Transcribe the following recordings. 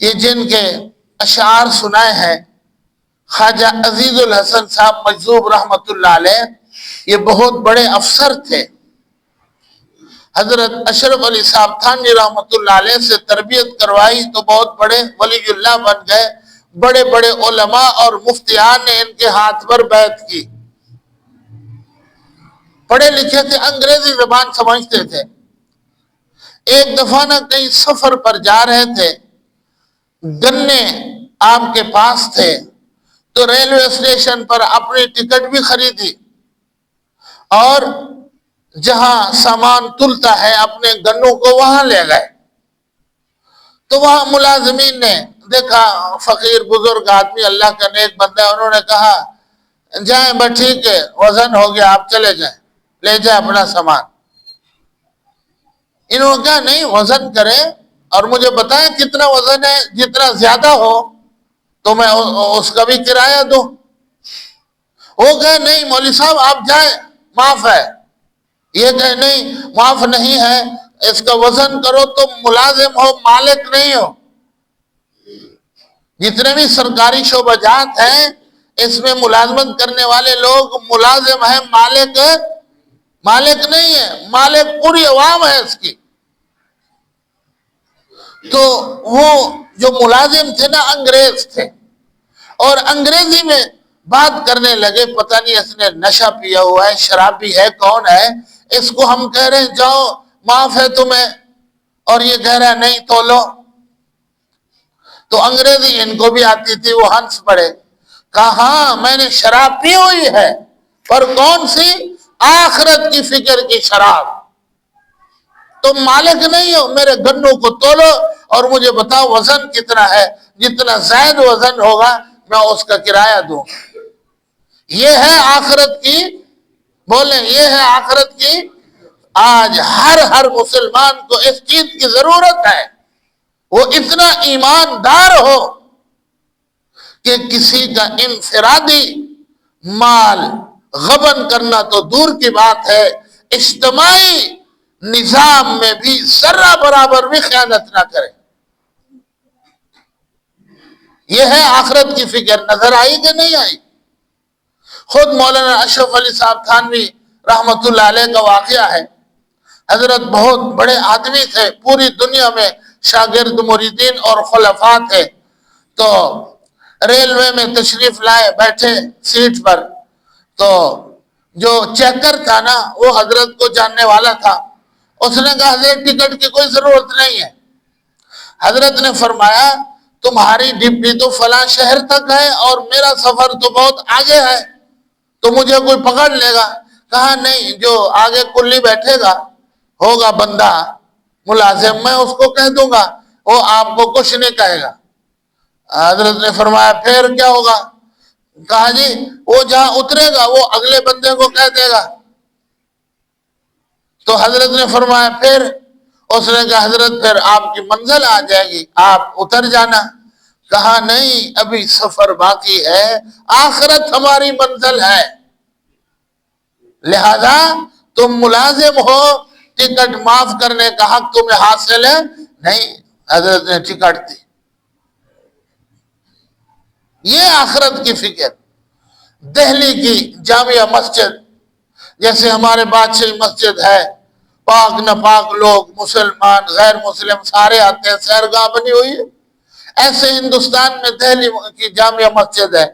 کہ جن کے اشعار سنائے ہیں خواجہ عزیز الحسن صاحب مجذوب رحمۃ اللہ علیہ، یہ بہت بڑے افسر تھے۔ حضرت اشرف علی صاحب تھانوی رحمۃ اللہ علیہ سے تربیت کروائی تو بہت بڑے ولی اللہ بن گئے۔ بڑے بڑے علماء اور مفتیان نے ان کے ہاتھ پر بیعت کی۔ پڑھے لکھے تھے، انگریزی زبان سمجھتے تھے۔ ایک دفعہ نہ کہیں سفر پر جا رہے تھے، گنے آپ کے پاس تھے تو ریلوے اسٹیشن پر اپنی ٹکٹ بھی خریدی اور جہاں سامان تلتا ہے اپنے گنوں کو وہاں لے گئے۔ تو وہاں ملازمین نے دیکھا فقیر بزرگ آدمی اللہ کا نیک بندہ ہے، انہوں نے کہا جائیں بس ٹھیک ہے، وزن ہو گیا، آپ چلے جائیں، لے جائیں اپنا سامان۔ انہوں نے کہا نہیں، وزن کریں اور مجھے بتائیں کتنا وزن ہے، جتنا زیادہ ہو تو میں اس کا بھی کرایہ دوں۔ وہ کہے نہیں مولوی صاحب آپ جائیں، معاف ہے۔ یہ کہے نہیں معاف نہیں ہے، اس کا وزن کرو، تم ملازم ہو، مالک نہیں ہو۔ جتنے بھی سرکاری شعبہ جات ہیں اس میں ملازمت کرنے والے لوگ ملازم ہیں، مالک نہیں ہے، مالک پوری عوام ہے اس کی۔ تو وہ جو ملازم تھے نا انگریز تھے، اور انگریزی میں بات کرنے لگے، پتہ نہیں اس نے نشہ پیا ہوا ہے، شرابی ہے، کون ہے، اس کو ہم کہہ رہے ہیں جاؤ معاف ہے تمہیں، اور یہ کہہ رہا ہے نہیں تولو۔ تو انگریزی ان کو بھی آتی تھی، وہ ہنس پڑے، کہا ہاں میں نے شراب پی ہوئی ہے، پر کون سی؟ آخرت کی فکر کی شراب۔ تم مالک نہیں ہو، میرے گنوں کو تولو اور مجھے بتاؤ وزن کتنا ہے، جتنا زائد وزن ہوگا میں اس کا کرایہ دوں۔ یہ ہے آخرت کی، بولیں یہ ہے آخرت کی۔ آج ہر مسلمان کو اس چیز کی ضرورت ہے، وہ اتنا ایماندار ہو کہ کسی کا انفرادی مال غبن کرنا تو دور کی بات ہے، اجتماعی نظام میں بھی ذرہ برابر بھی خیانت نہ کرے۔ یہ ہے آخرت کی فکر۔ نظر آئی کہ نہیں آئی؟ خود مولانا اشرف علی صاحب تھانوی رحمۃ اللہ علیہ کا واقعہ ہے۔ حضرت بہت بڑے آدمی تھے، پوری دنیا میں شاگرد مریدین اور خلفاء تھے۔ تو ریلوے میں تشریف لائے، بیٹھے سیٹ پر، تو جو چیکر تھا نا وہ حضرت کو جاننے والا تھا۔ اس نے کہا حضرت ٹکٹ کی کوئی ضرورت نہیں ہے۔ حضرت نے فرمایا تمہاری ڈپٹی تو فلاں شہر تک ہے اور میرا سفر تو بہت آگے ہے، تو مجھے کوئی پکڑ لے گا؟ کہا نہیں، جو آگے کلی بیٹھے گا ہوگا بندہ ملازم، میں اس کو کہہ دوں گا، وہ آپ کو کچھ نہیں کہے گا۔ حضرت نے فرمایا پھر کیا ہوگا؟ کہا جی وہ جہاں اترے گا وہ اگلے بندے کو کہہ دے گا۔ تو حضرت نے فرمایا پھر؟ اس نے کہا حضرت پھر آپ کی منزل آ جائے گی، آپ اتر جانا۔ کہا نہیں، ابھی سفر باقی ہے، آخرت ہماری منزل ہے، لہذا تم ملازم ہو، ٹکٹ معاف کرنے کا حق تمہیں حاصل ہے نہیں۔ حضرت نے ٹکٹ دی۔ یہ آخرت کی فکر۔ دہلی کی جامعہ مسجد جیسے ہمارے بادشاہی مسجد ہے، پاک ناپاک لوگ مسلمان غیر مسلم سارے آتے ہیں، سیرگاہ بنی ہوئی ہے، ایسے ہندوستان میں دہلی کی جامعہ مسجد ہے،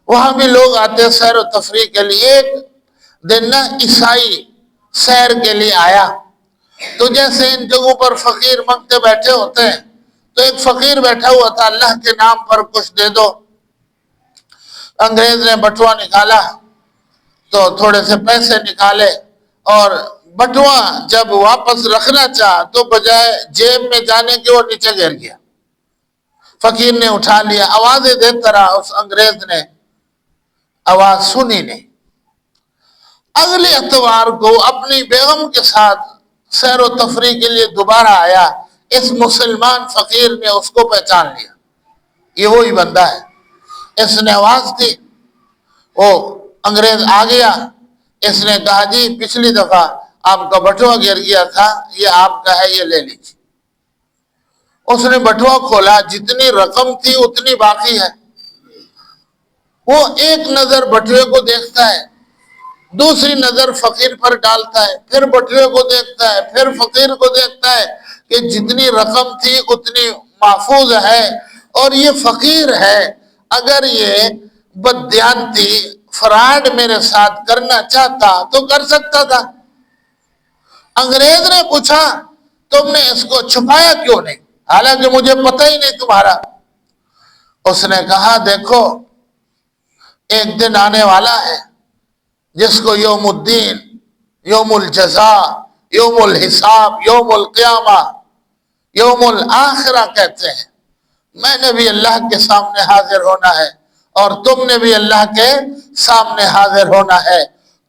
وہاں بھی لوگ آتے ہیں سیر و تفریح کے لیے۔ ایک دن نا عیسائی سیر کے لیے آیا، تو جیسے ان جگہوں پر فقیر منگتے بیٹھے ہوتے ہیں، تو ایک فقیر بیٹھا ہوا تھا، اللہ کے نام پر کچھ دے دو۔ انگریز نے بٹوا نکالا تو تھوڑے سے پیسے نکالے، اور بٹوا جب واپس رکھنا چاہا تو بجائے جیب میں جانے کے وہ نیچے گر گیا۔ فقیر نے اٹھا لیا، آوازیں دیتا رہا، اس انگریز نے آواز سنی نہیں۔ اگلے اتوار کو اپنی بیگم کے ساتھ سیر و تفریح کے لیے دوبارہ آیا، اس مسلمان فقیر نے اس کو پہچان لیا، یہ وہی بندہ ہے۔ اس نے آواز دی، وہ انگریز آ گیا، اس نے کہا جی پچھلی دفعہ آپ کا بٹوا گر گیا تھا، یہ آپ کا ہے، یہ لے لیجیے۔ اس نے بٹوا کھولا، جتنی رقم تھی اتنی باقی ہے۔ وہ ایک نظر بٹوے کو دیکھتا ہے، دوسری نظر فقیر پر ڈالتا ہے، پھر بٹوے کو دیکھتا ہے، پھر فقیر کو دیکھتا ہے کہ جتنی رقم تھی اتنی محفوظ ہے، اور یہ فقیر ہے، اگر یہ بددیانتی فراڈ میرے ساتھ کرنا چاہتا تو کر سکتا تھا۔ انگریز نے پوچھا تم نے اس کو چھپایا کیوں نہیں، حالانکہ مجھے پتہ ہی نہیں تمہارا۔ اس نے کہا دیکھو، ایک دن آنے والا ہے جس کو یوم الدین، یوم الجزاء، یوم الحساب، یوم القیامہ، یوم الآخرہ کہتے ہیں۔ میں نے بھی اللہ کے سامنے حاضر ہونا ہے، اور تم نے بھی اللہ کے سامنے حاضر ہونا ہے۔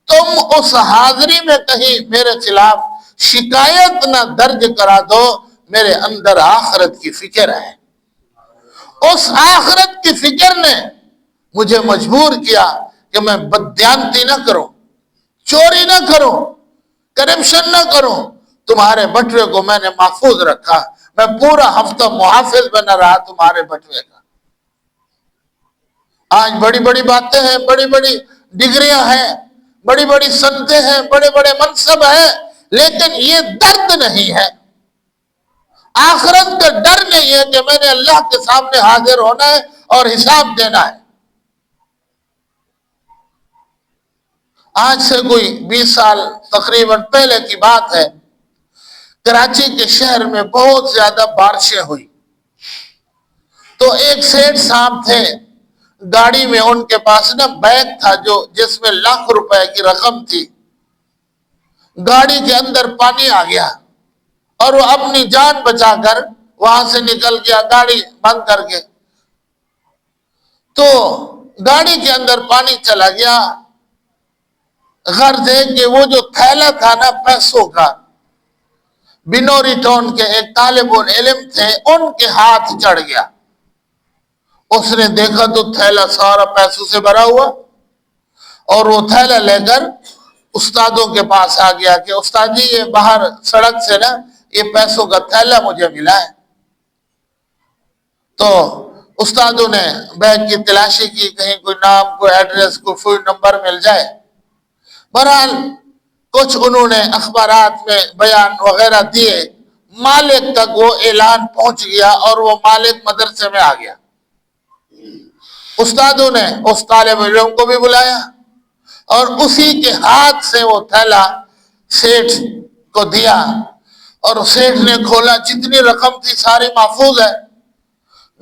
تم اس حاضری میں کہیں میرے خلاف شکایت نہ درج کرا دو، میرے اندر آخرت کی فکر ہے۔ اس آخرت کی فکر نے مجھے مجبور کیا کہ میں بددیانتی نہ کروں، چوری نہ کروں، کرپشن نہ کروں۔ تمہارے بٹوے کو میں نے محفوظ رکھا، میں پورا ہفتہ محافظ بنا رہا تمہارے بٹوے کا۔ آج بڑی بڑی باتیں ہیں، بڑی بڑی ڈگریاں ہیں، بڑی بڑی سنتیں ہیں، بڑے بڑے منصب ہیں، لیکن یہ درد نہیں ہے، آخرت کا ڈر نہیں ہے کہ میں نے اللہ کے سامنے حاضر ہونا ہے اور حساب دینا ہے۔ آج سے کوئی 20 سال تقریباً پہلے کی بات ہے، کراچی کے شہر میں بہت زیادہ بارشیں ہوئی، تو ایک سیٹھ صاحب تھے، گاڑی میں ان کے پاس نا بیگ تھا جس میں ₹1,00,000 کی رقم تھی۔ گاڑی کے اندر پانی آ گیا اور وہ اپنی جان بچا کر وہاں سے نکل گیا، گاڑی بند کر کے۔ تو گاڑی کے اندر پانی چلا گیا، غرض ہے کہ وہ جو تھیلا تھا نا پیسوں کا، بنوری ٹاؤن کے ایک طالب العلم تھے، ان کے ہاتھ چڑھ گیا۔ اس نے دیکھا تو تھیلا سارا پیسوں سے بھرا ہوا، اور وہ تھیلا لے کر استادوں کے پاس آ گیا کہ استاد جی یہ باہر سڑک سے نا یہ پیسوں کا تھیلا مجھے ملا ہے۔ تو استادوں نے بیگ کی تلاشی کی، کہیں کوئی نام، کوئی ایڈریس، کوئی فون نمبر مل جائے۔ بہرحال کچھ انہوں نے اخبارات میں بیان وغیرہ دیے، مالک تک وہ اعلان پہنچ گیا، اور وہ مالک مدرسے میں آ گیا۔ استادوں نے اس طالب علم کو بھی بلایا، اور اسی کے ہاتھ سے وہ تھیلا سیٹھ کو دیا، اور سیٹھ نے کھولا، جتنی رقم تھی ساری محفوظ ہے۔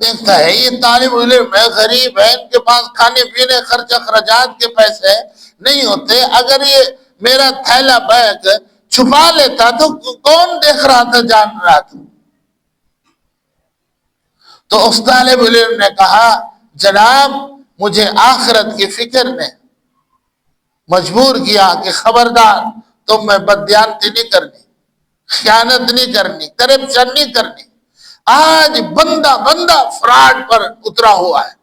دیکھتا ہے یہ طالب علم ہے، غریب ہے، ان کے پاس کھانے پینے خرچ اخراجات کے پیسے نہیں ہوتے، اگر یہ میرا تھیلا بیگ چھپا لیتا تو کون دیکھ رہا تھا، جان رہا تھا۔ تو اس طالب علم نے کہا جناب مجھے آخرت کی فکر نے مجبور کیا کہ خبردار تم میں بددیانتی نہیں کرنی، خیانت نہیں کرنی، کرپشن نہیں کرنی۔ آج بندہ فراڈ پر اترا ہوا ہے۔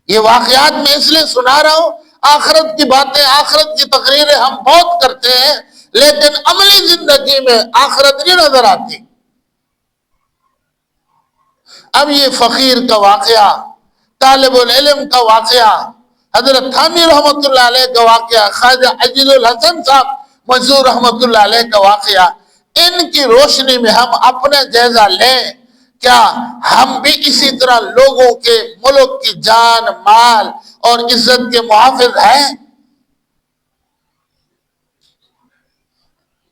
یہ واقعات میں اس لیے سنا رہا ہوں، آخرت کی باتیں، آخرت کی تقریریں ہم بہت کرتے ہیں، لیکن عملی زندگی میں آخرت نہیں نظر آتی۔ اب یہ فقیر کا واقعہ، طالب العلم کا واقعہ، حضرت تھانوی رحمت اللہ علیہ کا واقعہ، خواجہ عزیز الحسن صاحب منصور رحمت اللہ علیہ کا واقعہ، ان کی روشنی میں ہم اپنے جائزہ لیں، کیا ہم بھی اسی طرح لوگوں کے، ملک کی جان، مال اور عزت کے محافظ ہیں؟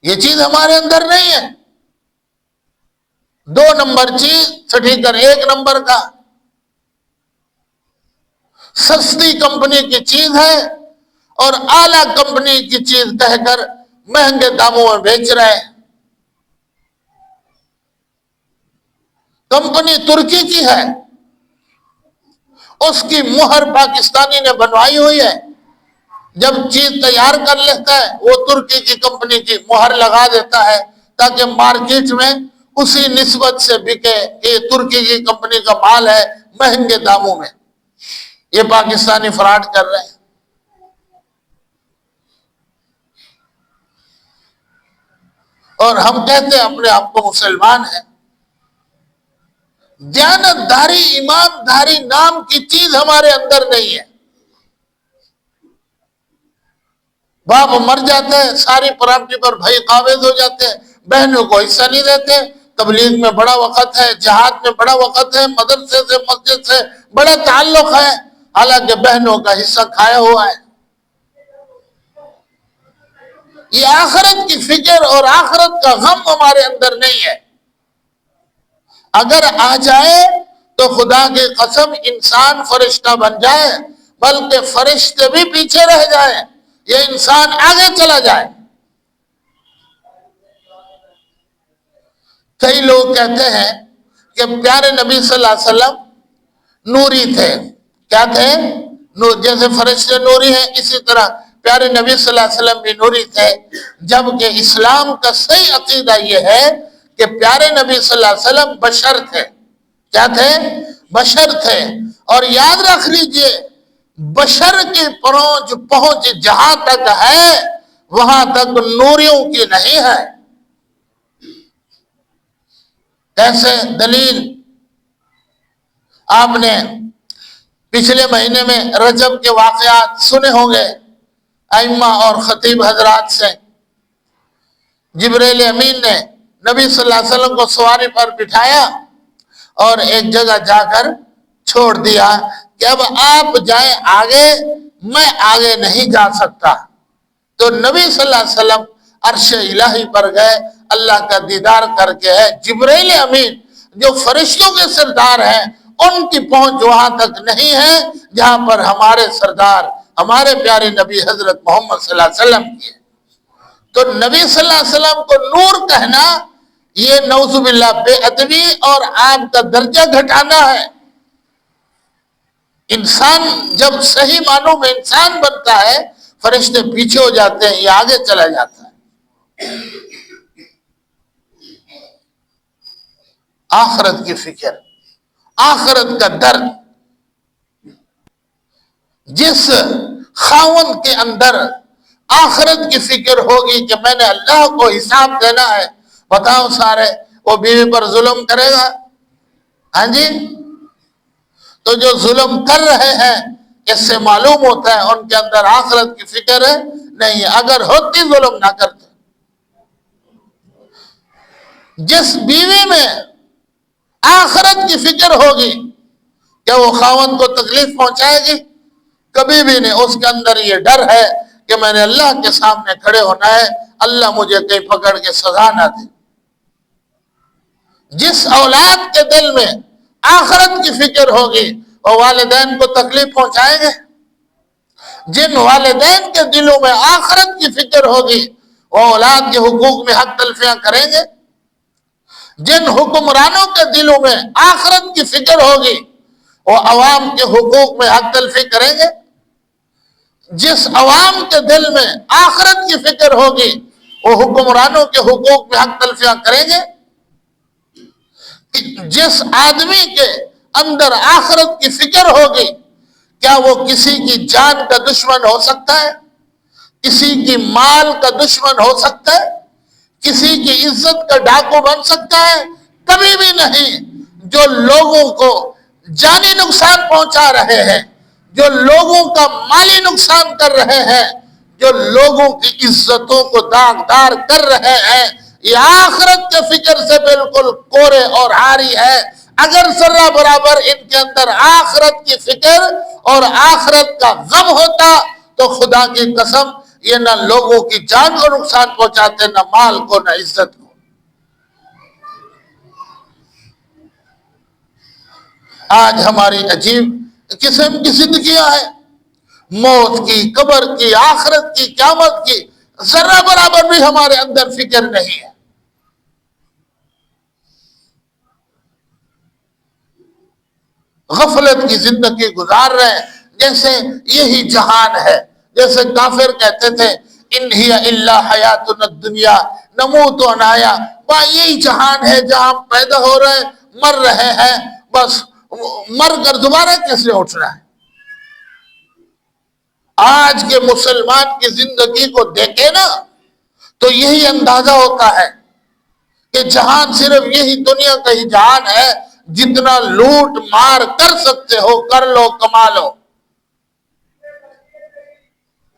یہ چیز ہمارے اندر نہیں ہے۔ 2 نمبر چیز چھٹی کر 1 نمبر کا، سستی کمپنی کی چیز ہے اور اعلیٰ کمپنی کی چیز کہہ کر مہنگے داموں میں بیچ رہے ہیں۔ کمپنی ترکی کی ہے، اس کی مہر پاکستانی نے بنوائی ہوئی ہے، جب چیز تیار کر لیتا ہے وہ ترکی کی کمپنی کی مہر لگا دیتا ہے تاکہ مارکیٹ میں اسی نسبت سے بکے کہ یہ ترکی کی کمپنی کا مال ہے، مہنگے داموں میں۔ یہ پاکستانی فراڈ کر رہے ہیں۔ اور ہم کہتے ہیں اپنے آپ کو مسلمان ہیں، دیانتداری ایمانداری نام کی چیز ہمارے اندر نہیں ہے. باپ مر جاتے ہیں, ساری پراپرٹی پر بھائی قابض ہو جاتے ہیں, بہنوں کو حصہ نہیں دیتے. تبلیغ میں بڑا وقت ہے, جہاد میں بڑا وقت ہے, مدرسے سے مسجد سے بڑا تعلق ہے, حالانکہ بہنوں کا حصہ کھایا ہوا ہے. یہ آخرت کی فکر اور آخرت کا غم ہمارے اندر نہیں ہے. اگر آ جائے تو خدا کی قسم انسان فرشتہ بن جائے, بلکہ فرشتے بھی پیچھے رہ جائیں, یہ انسان آگے چلا جائے. کئی لوگ کہتے ہیں کہ پیارے نبی صلی اللہ علیہ وسلم نوری تھے. کیا تھے؟ جیسے فرشتے نوری ہیں, اسی طرح پیارے نبی صلی اللہ علیہ وسلم بھی نوری تھے. جبکہ اسلام کا صحیح عقیدہ یہ ہے کہ پیارے نبی صلی اللہ علیہ وسلم بشر تھے. کیا تھے؟ بشر تھے. اور یاد رکھ لیجئے, بشر کی پہنچ جہاں تک ہے وہاں تک نوریوں کی نہیں ہے. کیسے؟ دلیل آپ نے پچھلے مہینے میں رجب کے واقعات سنے ہوں گے ائمہ اور خطیب حضرات سے. جبریل امین نے نبی صلی اللہ علیہ وسلم کو سواری پر بٹھایا اور ایک جگہ جا کر چھوڑ دیا کہ اب آپ جائیں آگے, میں آگے نہیں جا سکتا. تو نبی صلی اللہ علیہ وسلم عرش الہی پر گئے, اللہ کا دیدار کر کے ہے. جبریل امین جو فرشتوں کے سردار ہیں, ان کی پہنچ وہاں تک نہیں ہے جہاں پر ہمارے سردار, ہمارے پیارے نبی حضرت محمد صلی اللہ علیہ وسلم کی ہے. تو نبی صلی اللہ علیہ وسلم کو نور کہنا یہ نعوذ باللہ بے ادبی اور آپ کا درجہ گھٹانا ہے. انسان جب صحیح معنوں میں انسان بنتا ہے, فرشتے پیچھے ہو جاتے ہیں, یہ آگے چلا جاتا ہے. آخرت کی فکر, آخرت کا درد, جس خاوند کے اندر آخرت کی فکر ہوگی کہ میں نے اللہ کو حساب دینا ہے. بتاؤ سارے, وہ بیوی پر ظلم کرے گا؟ ہاں جی. تو جو ظلم کر رہے ہیں اس سے معلوم ہوتا ہے ان کے اندر آخرت کی فکر ہے نہیں. اگر ہوتی ظلم نہ کرتے. جس بیوی میں آخرت کی فکر ہوگی کہ وہ خاوند کو تکلیف پہنچائے گی؟ کبھی بھی نہیں. اس کے اندر یہ ڈر ہے کہ میں نے اللہ کے سامنے کھڑے ہونا ہے, اللہ مجھے کہیں پکڑ کے سزا نہ دے. جس اولاد کے دل میں آخرت کی فکر ہوگی وہ والدین کو تکلیف پہنچائیں گے. جن والدین کے دلوں میں آخرت کی فکر ہوگی وہ اولاد کے حقوق میں حق تلفیاں کریں گے. جن حکمرانوں کے دلوں میں آخرت کی فکر ہوگی وہ عوام کے حقوق میں حق تلفی کریں گے. جس عوام کے دل میں آخرت کی فکر ہوگی وہ حکمرانوں کے حقوق میں حق تلفیاں کریں گے. جس آدمی کے اندر آخرت کی فکر ہوگی کیا وہ کسی کی جان کا دشمن ہو سکتا ہے؟ کسی کی مال کا دشمن ہو سکتا ہے؟ کسی کی عزت کا ڈاکو بن سکتا ہے؟ کبھی بھی نہیں. جو لوگوں کو جانی نقصان پہنچا رہے ہیں, جو لوگوں کا مالی نقصان کر رہے ہیں, جو لوگوں کی عزتوں کو داغدار کر رہے ہیں, یہ آخرت کے فکر سے بالکل کورے اور عاری ہے. اگر ذرہ برابر ان کے اندر آخرت کی فکر اور آخرت کا غم ہوتا تو خدا کی قسم یہ نہ لوگوں کی جان کو نقصان پہنچاتے, نہ مال کو, نہ عزت کو. آج ہماری عجیب قسم کی زندگیاں ہیں, موت کی, قبر کی, آخرت کی, قیامت کی ذرہ برابر بھی ہمارے اندر فکر نہیں ہے. غفلت کی زندگی گزار رہے ہیں جیسے یہی جہان ہے. جیسے کافر کہتے تھے ان ہی الا حیاتنا الدنیا نموت و نحیا, یہی جہان ہے جہاں ہم پیدا ہو رہے ہیں, مر رہے ہیں, بس مر کر دوبارہ کیسے اٹھنا ہے. آج کے مسلمان کی زندگی کو دیکھے نا تو یہی اندازہ ہوتا ہے کہ جہان صرف یہی دنیا کا ہی جہان ہے, جتنا لوٹ مار کر سکتے ہو کر لو، کما لو،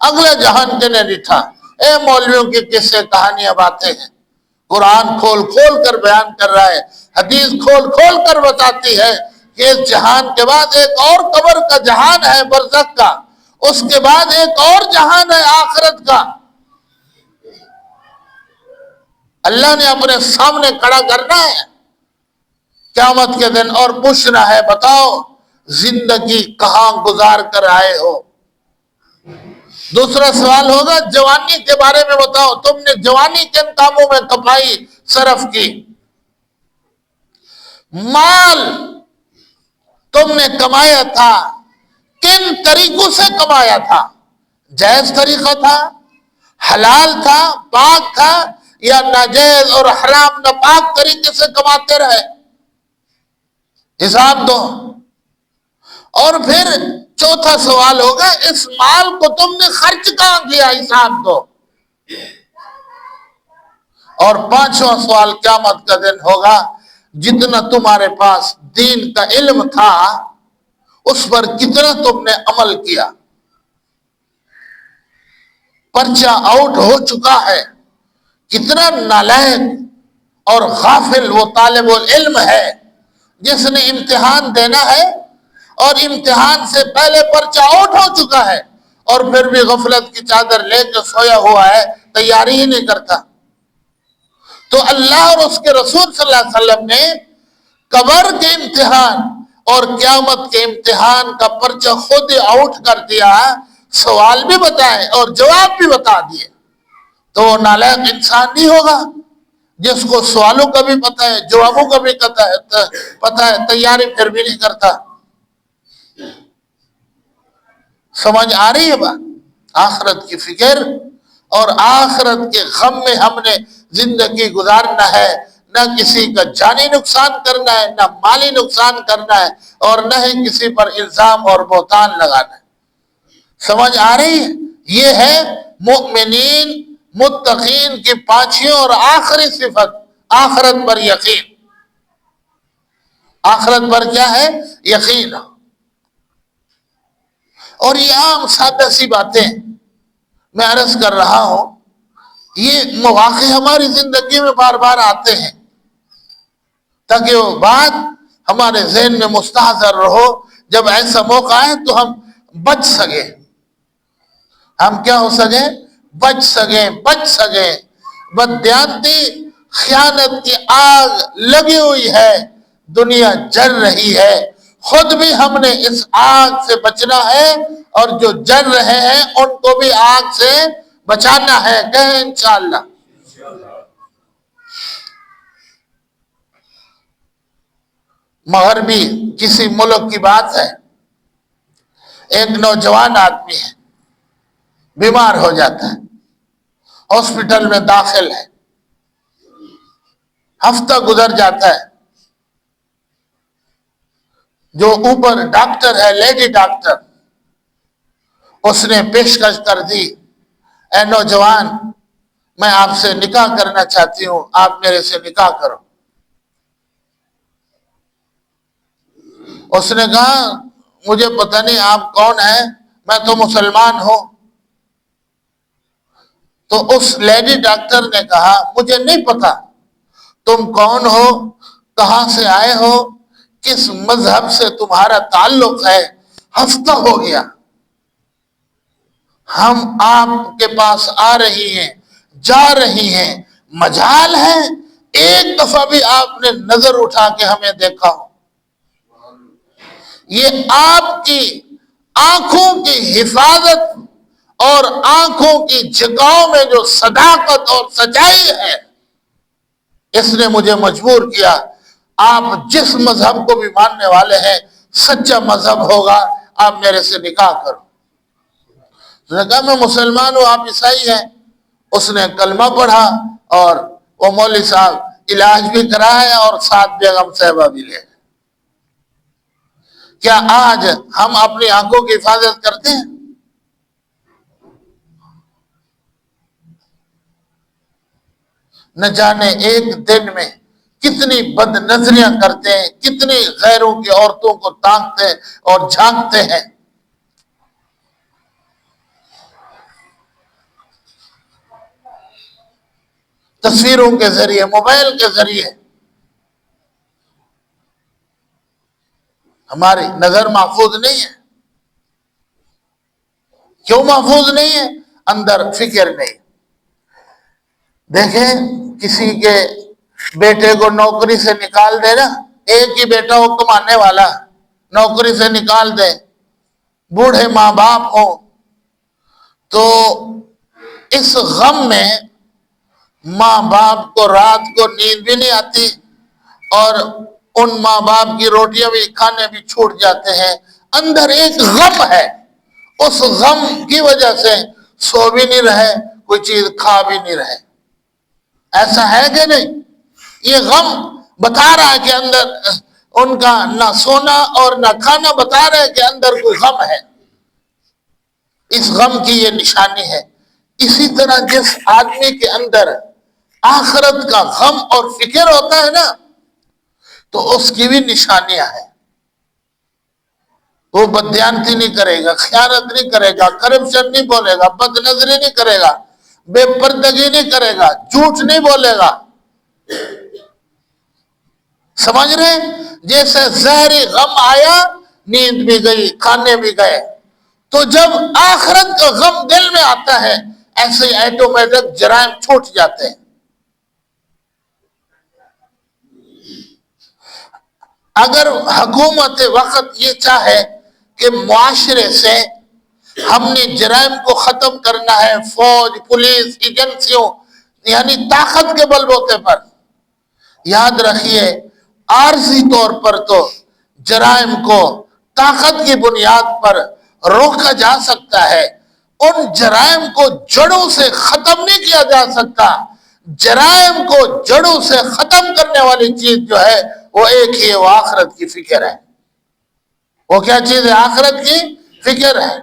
اگلے جہان کے نے ڈٹھا۔ اے مولویوں کی قصے کہانیاں باتیں ہیں، قرآن کھول کھول کر بیان کر رہا ہے، حدیث کھول کھول کر بتاتی ہے کہ اس جہان کے بعد ایک اور قبر کا جہان ہے، برزخ کا، اس کے بعد ایک اور جہان ہے آخرت کا۔ اللہ نے اپنے سامنے کھڑا کرنا ہے قیامت کے دن اور پوچھنا ہے، بتاؤ زندگی کہاں گزار کر آئے ہو؟ دوسرا سوال ہوگا جوانی کے بارے میں، بتاؤ تم نے جوانی کن کاموں میں کمائی، صرف کی؟ مال تم نے کمایا تھا کن طریقوں سے کمایا تھا؟ جائز طریقہ تھا، حلال تھا، پاک تھا، یا ناجائز اور حرام ناپاک طریقے سے کماتے رہے؟ حساب دو۔ اور پھر چوتھا سوال ہوگا اس مال کو تم نے خرچ کہاں کیا، حساب دو۔ اور پانچواں سوال قیامت کا دن ہوگا جتنا تمہارے پاس دین کا علم تھا اس پر کتنا تم نے عمل کیا؟ پرچہ آؤٹ ہو چکا ہے، کتنا نالائق اور غافل وہ طالب العلم ہے جس نے امتحان دینا ہے اور امتحان سے پہلے پرچہ آؤٹ ہو چکا ہے اور پھر بھی غفلت کی چادر لے کے سویا ہوا ہے، تیاری ہی نہیں کرتا۔ تو اللہ اور اس کے رسول صلی اللہ علیہ وسلم نے قبر کے امتحان اور قیامت کے امتحان کا پرچہ خود آؤٹ کر دیا، سوال بھی بتائے اور جواب بھی بتا دیے۔ تو وہ نالائق انسان نہیں ہوگا جس کو سوالوں کا بھی پتہ ہے، جوابوں کا بھی پتہ ہے، تیاری پھر بھی نہیں کرتا۔ سمجھ آ رہی ہے بات؟ آخرت کی فکر اور آخرت کے غم میں ہم نے زندگی گزارنا ہے، نہ کسی کا جانی نقصان کرنا ہے، نہ مالی نقصان کرنا ہے، اور نہ ہی کسی پر الزام اور بہتان لگانا ہے۔ سمجھ آ رہی ہے؟ یہ ہے مؤمنین متقین کی پانچویں اور آخری صفت، آخرت پر یقین۔ آخرت پر کیا ہے؟ یقین۔ اور یہ عام سادہ سی باتیں میں عرض کر رہا ہوں، یہ مواقع ہماری زندگی میں بار بار آتے ہیں تاکہ وہ بات ہمارے ذہن میں مستحضر رہو، جب ایسا موقع آئے تو ہم بچ سکیں۔ ہم کیا ہو سکیں؟ بچ سکیں۔ بددیانتی خیانت کی آگ لگی ہوئی ہے، دنیا جل رہی ہے، خود بھی ہم نے اس آگ سے بچنا ہے اور جو جل رہے ہیں ان کو بھی آگ سے بچانا ہے، کہیں انشاءاللہ۔ مغربی کسی ملک کی بات ہے، ایک نوجوان آدمی ہے، بیمار ہو جاتا ہے، ہاسپٹل میں داخل ہے، ہفتہ گزر جاتا ہے، جو اوپر ڈاکٹر ہے، لیڈی ڈاکٹر، اس نے پیشکش کر دی، اے نوجوان میں آپ سے نکاح کرنا چاہتی ہوں، آپ میرے سے نکاح کرو۔ اس نے کہا مجھے پتہ نہیں آپ کون ہیں، میں تو مسلمان ہوں۔ تو اس لیڈی ڈاکٹر نے کہا مجھے نہیں پتا تم کون ہو، کہاں سے آئے ہو، کس مذہب سے تمہارا تعلق ہے، ہفتہ ہو گیا ہم آپ کے پاس آ رہی ہیں جا رہی ہیں، مجال ہے ایک دفعہ بھی آپ نے نظر اٹھا کے ہمیں دیکھا ہو۔ یہ آپ کی آنکھوں کی حفاظت اور آنکھوں کی جھکاؤں میں جو صداقت اور سچائی ہے اس نے مجھے مجبور کیا، آپ جس مذہب کو بھی ماننے والے ہیں سچا مذہب ہوگا، آپ میرے سے نکاح کرو۔ اس نے کہا میں مسلمان ہوں، آپ عیسائی ہیں۔ اس نے کلمہ پڑھا اور وہ مولوی صاحب علاج بھی کرایا اور ساتھ بیگم صاحبہ بھی لے۔ کیا آج ہم اپنی آنکھوں کی حفاظت کرتے ہیں؟ نہ جانے ایک دن میں کتنی بد نظریاں کرتے ہیں، کتنی غیروں کی عورتوں کو تاکتے اور جھانکتے ہیں۔ تصویروں کے ذریعے، موبائل کے ذریعے ہماری نظر محفوظ نہیں ہے۔ کیوں محفوظ نہیں ہے؟ اندر فکر نہیں۔ دیکھیں کسی کے بیٹے کو نوکری سے نکال دے نا، ایک ہی بیٹا ہو کمانے والا، نوکری سے نکال دے، بوڑھے ماں باپ ہو، تو اس غم میں ماں باپ کو رات کو نیند بھی نہیں آتی، اور ان ماں باپ کی روٹیاں بھی کھانے بھی چھوٹ جاتے ہیں۔ اندر ایک غم ہے، اس غم کی وجہ سے سو بھی نہیں رہے، کوئی چیز کھا بھی نہیں رہے۔ ایسا ہے کہ نہیں؟ یہ غم بتا رہا ہے کہ اندر ان کا نہ سونا اور نہ کھانا بتا رہا ہے کہ اندر کوئی غم ہے۔ اس غم کی یہ نشانی ہے۔ اسی طرح جس آدمی کے اندر آخرت کا غم اور فکر ہوتا ہے نا، تو اس کی بھی نشانیاں ہیں۔ وہ بددیانتی نہیں کرے گا، خیانت نہیں کرے گا، کرپشن نہیں بولے گا، بد نظری نہیں کرے گا، بے پردگی نہیں کرے گا، جھوٹ نہیں بولے گا۔ سمجھ رہے؟ جیسے زہری غم آیا، نیند بھی گئی، کھانے بھی گئے۔ تو جب آخرت کا غم دل میں آتا ہے، ایسے ہی ایٹومیٹک جرائم چھوٹ جاتے ہیں۔ اگر حکومت وقت یہ چاہے کہ معاشرے سے ہم نے جرائم کو ختم کرنا ہے، فوج، پولیس، ایجنسیوں، یعنی طاقت کے بل بوتے پر، یاد رکھیے عارضی طور پر تو جرائم کو طاقت کی بنیاد پر روکا جا سکتا ہے، ان جرائم کو جڑوں سے ختم نہیں کیا جا سکتا۔ جرائم کو جڑوں سے ختم کرنے والی چیز جو ہے وہ ایک ہی ہے، وہ آخرت کی فکر ہے۔ وہ کیا چیز ہے؟ آخرت کی فکر ہے۔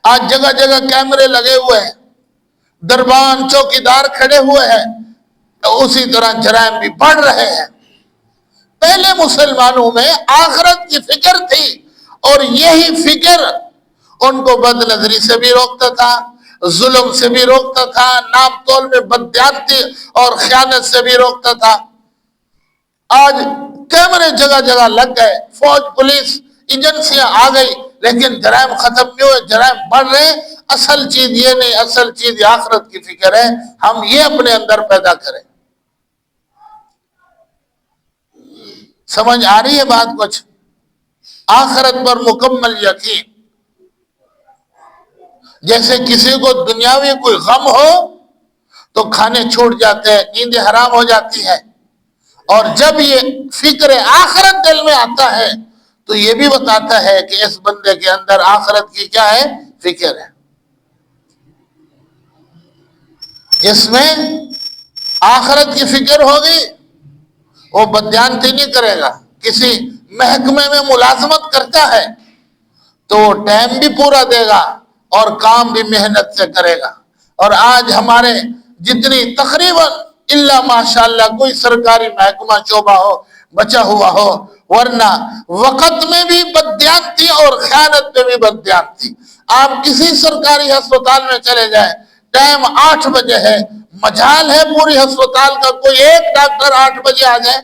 آج جگہ جگہ کیمرے لگے ہوئے ہیں، دربان چوکیدار کھڑے ہوئے ہیں، اسی طرح جرائم بھی بڑھ رہے ہیں۔ پہلے مسلمانوں میں آخرت کی فکر تھی، اور یہی فکر ان کو بد نظری سے بھی روکتا تھا، ظلم سے بھی روکتا تھا، نام تول میں بددیانتی اور خیانت سے بھی روکتا تھا۔ آج کیمرے جگہ جگہ لگ گئے، فوج، پولیس، ایجنسیاں آ گئی، لیکن جرائم ختم نہیں ہوئے، جرائم بڑھ رہے ہیں۔ اصل چیز یہ نہیں، اصل چیز یہ آخرت کی فکر ہے، ہم یہ اپنے اندر پیدا کریں۔ سمجھ آ رہی ہے بات کچھ؟ آخرت پر مکمل یقین۔ جیسے کسی کو دنیاوی کوئی غم ہو تو کھانے چھوٹ جاتے ہیں، نیندیں حرام ہو جاتی ہے، اور جب یہ فکر آخرت دل میں آتا ہے تو یہ بھی بتاتا ہے کہ اس بندے کے اندر آخرت کی کیا ہے؟ فکر ہے۔ جس میں آخرت کی فکر ہوگی وہ بددیانتی نہیں کرے گا۔ کسی محکمے میں ملازمت کرتا ہے تو وہ ٹائم بھی پورا دے گا اور کام بھی محنت سے کرے گا۔ اور آج ہمارے جتنی تقریباً الا ماشاءاللہ کوئی سرکاری محکمہ شعبہ ہو بچا ہوا ہو، ورنہ وقت میں بھی بددیانتی اور خیانت میں بھی بددیانتی۔ آپ کسی سرکاری ہسپتال میں چلے جائیں، ٹائم 8 بجے ہے، مجال ہے پوری ہسپتال کا کوئی ایک ڈاکٹر 8 بجے آ جائے؟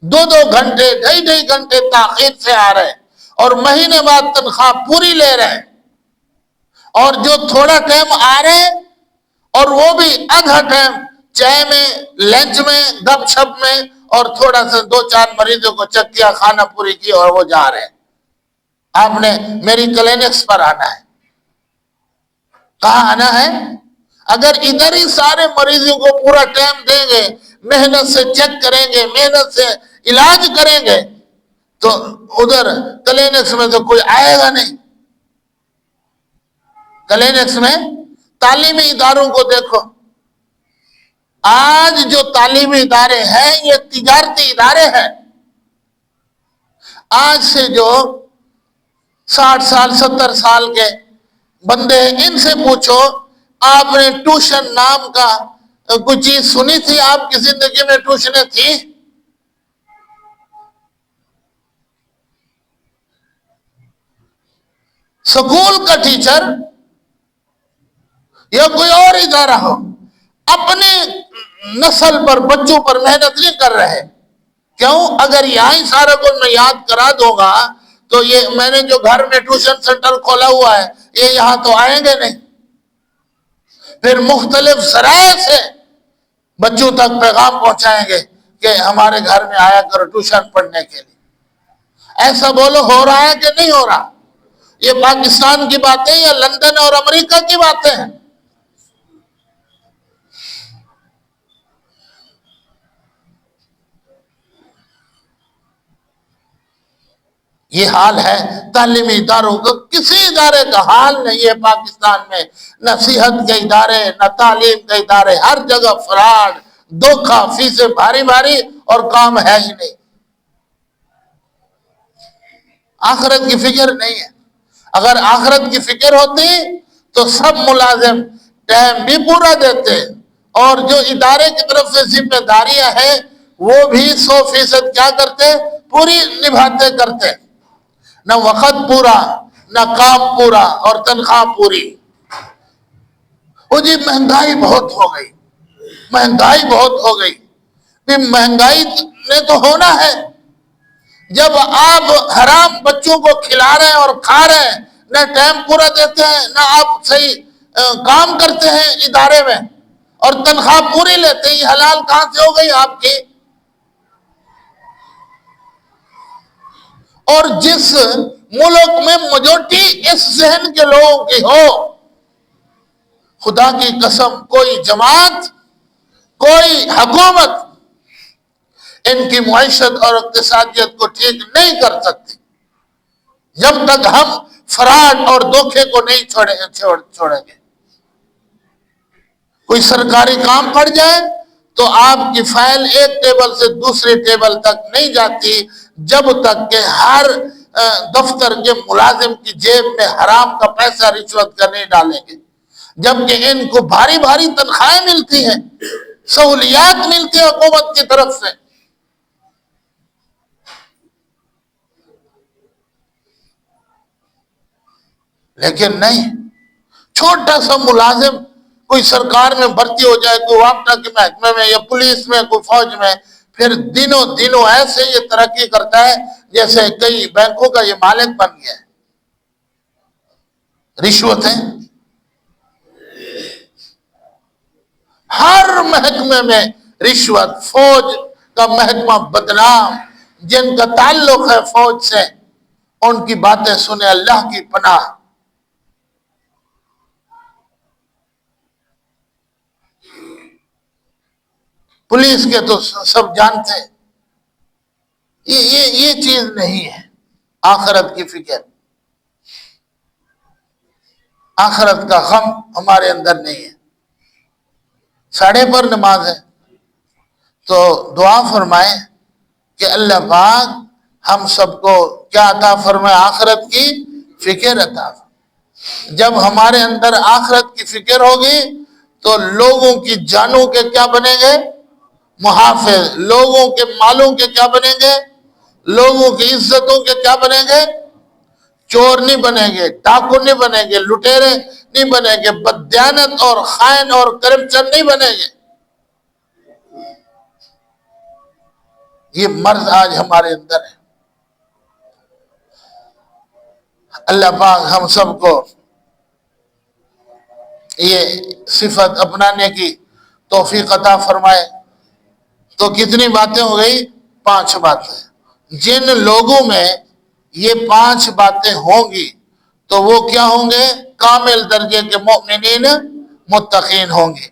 2 گھنٹے، 2.5 گھنٹے تاخیر سے آ رہے ہیں، اور مہینے بعد تنخواہ پوری لے رہے ہیں۔ اور جو تھوڑا ٹائم آ رہے ہیں، اور وہ بھی آدھا ٹائم چائے میں، لنچ میں، گپ شپ میں، اور تھوڑا سا 2-4 مریضوں کو چیک کیا، کھانا پوری کی، اور وہ جا رہے ہیں۔ آپ نے میری کلینکس پر آنا ہے۔ کہاں آنا ہے؟ اگر ادھر ہی سارے مریضوں کو پورا ٹائم دیں گے، محنت سے چیک کریں گے، محنت سے علاج کریں گے، تو ادھر کلینکس میں تو کوئی آئے گا نہیں۔ کلینکس میں تعلیمی اداروں کو دیکھو، آج جو تعلیمی ادارے ہیں یہ تجارتی ادارے ہیں۔ آج سے جو 60 سال 70 سال کے بندے ہیں، ان سے پوچھو آپ نے ٹیوشن نام کا کوئی چیز سنی تھی آپ کی زندگی میں ٹیوشنیں تھی؟ سکول کا ٹیچر یا کوئی اور ادارہ ہو اپنی نسل پر بچوں پر محنت نہیں کر رہے. کیوں؟ اگر یہاں ہی سارا کچھ میں یاد کرا دوں گا تو یہ میں نے جو گھر میں ٹیوشن سینٹر کھولا ہوا ہے یہ یہاں تو آئیں گے نہیں. پھر مختلف ذرائع سے بچوں تک پیغام پہنچائیں گے کہ ہمارے گھر میں آیا کرو ٹیوشن پڑھنے کے لیے. ایسا بولو ہو رہا ہے کہ نہیں ہو رہا؟ یہ پاکستان کی باتیں یا لندن اور امریکہ کی باتیں ہیں؟ یہ حال ہے تعلیمی اداروں کا. کسی ادارے کا حال نہیں ہے پاکستان میں، نہ صحت کے ادارے نہ تعلیم کے ادارے، ہر جگہ فراڈ، دھوکہ، فیسیں بھاری بھاری اور کام ہے ہی نہیں. آخرت کی فکر نہیں ہے. اگر آخرت کی فکر ہوتی تو سب ملازم ٹائم بھی پورا دیتے اور جو ادارے کی طرف سے ذمہ داریاں ہیں وہ بھی 100% کیا کرتے؟ پوری نبھاتے کرتے. نہ وقت پورا، نہ کام پورا اور تنخواہ پوری. وہ جی مہنگائی بہت ہو گئی، مہنگائی بہت ہو گئی. مہنگائی نے تو ہونا ہے جب آپ حرام بچوں کو کھلا رہے ہیں اور کھا رہے ہیں، نہ ٹائم پورا دیتے ہیں، نہ آپ صحیح کام کرتے ہیں ادارے میں اور تنخواہ پوری لیتے ہیں. یہ حلال کہاں سے ہو گئی آپ کی؟ اور جس ملک میں میجورٹی اس ذہن کے لوگوں کی ہو، خدا کی قسم کوئی جماعت، کوئی حکومت ان کی معیشت اور اقتصادیت کو ٹھیک نہیں کر سکتی جب تک ہم فراڈ اور دھوکے کو نہیں چھوڑیں گے. کوئی سرکاری کام پڑ جائے تو آپ کی فائل ایک ٹیبل سے دوسری ٹیبل تک نہیں جاتی جب تک کہ ہر دفتر کے ملازم کی جیب میں حرام کا پیسہ رشوت کا نہیں ڈالیں گے. جبکہ ان کو بھاری بھاری تنخواہیں ملتی ہیں، سہولیات ملتی ہیں حکومت کی طرف سے. لیکن نہیں، چھوٹا سا ملازم کوئی سرکار میں بھرتی ہو جائے، کوئی وابطہ کے محکمے میں یا پولیس میں، کوئی فوج میں، پھر دنوں ایسے یہ ترقی کرتا ہے جیسے کئی بینکوں کا یہ مالک بن گیا ہے. رشوتیں ہر محکمے میں رشوت. فوج کا محکمہ بدنام، جن کا تعلق ہے فوج سے ان کی باتیں سنے اللہ کی پناہ. پولیس کے تو سب جانتے ہیں. یہ چیز نہیں ہے آخرت کی فکر. آخرت کا غم ہمارے اندر نہیں ہے. ساڑھے پر نماز ہے تو دعا فرمائیں کہ اللہ پاک ہم سب کو کیا عطا فرمائے؟ آخرت کی فکر عطا فرمائے. جب ہمارے اندر آخرت کی فکر ہوگی تو لوگوں کی جانوں کے کیا بنیں گے؟ محافظ. لوگوں کے مالوں کے کیا بنیں گے؟ لوگوں کی عزتوں کے کیا بنیں گے؟ چور نہیں بنیں گے، ڈاکو نہیں بنیں گے، لٹیرے نہیں بنیں گے، بددیانت اور خائن اور کرپشن نہیں بنیں گے. یہ مرض آج ہمارے اندر ہے. اللہ پاک ہم سب کو یہ صفت اپنانے کی توفیق عطا فرمائے. تو کتنی باتیں ہو گئی؟ 5 باتیں. جن لوگوں میں یہ 5 باتیں ہوں گی تو وہ کیا ہوں گے؟ کامل درجے کے مومنین، متقین ہوں گے.